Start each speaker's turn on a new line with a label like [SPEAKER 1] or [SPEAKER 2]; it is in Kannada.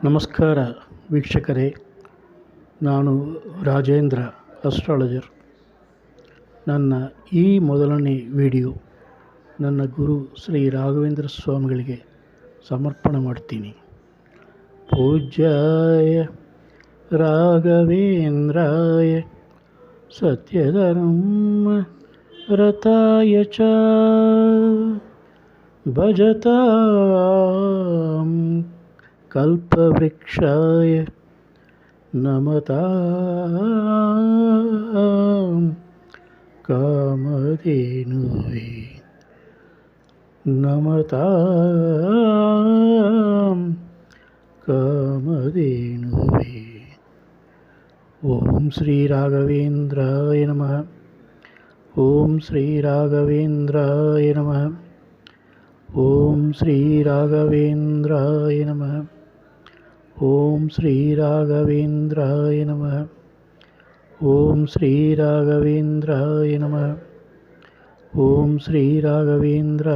[SPEAKER 1] ನಮಸ್ಕಾರ ವೀಕ್ಷಕರೇ, ನಾನು ರಾಜೇಂದ್ರ ಅಸ್ಟ್ರಾಲಜರ್. ನನ್ನ ಈ ಮೊದಲನೇ ವಿಡಿಯೋ ನನ್ನ ಗುರು ಶ್ರೀ ರಾಘವೇಂದ್ರ ಸ್ವಾಮಿಗಳಿಗೆ ಸಮರ್ಪಣೆ ಮಾಡ್ತೀನಿ. ಪೂಜ್ಯಾಯ ರಾಘವೇಂದ್ರಾಯ ಸತ್ಯಧರ್ಮ ರತಾಯ ಚ ಭಜತಾಂ ಕಲ್ಪವೃಕ್ಷಾಯ ನಮತಾಂ ಕಾಮಧೇನುವೇ ನಮತಾಂ ಕಾಮಧೇನುವೇ. ಓಂ ಶ್ರೀ ರಾಘವೇಂದ್ರಾಯ ನಮಃ. ಓಂ ಶ್ರೀ ರಾಘವೇಂದ್ರಾಯ ನಮಃ. ಓಂ ಶ್ರೀ ರಾಘವೇಂದ್ರಾಯ ನಮಃ. ಓಂ ಶ್ರೀ ರಾಘವೇಂದ್ರಾಯ ನಮಃ. ಓಂ ಶ್ರೀ ರಾಘವೇಂದ್ರಾಯ ನಮಃ. ಓಂ ಶ್ರೀ ರಾಘವೇಂದ್ರ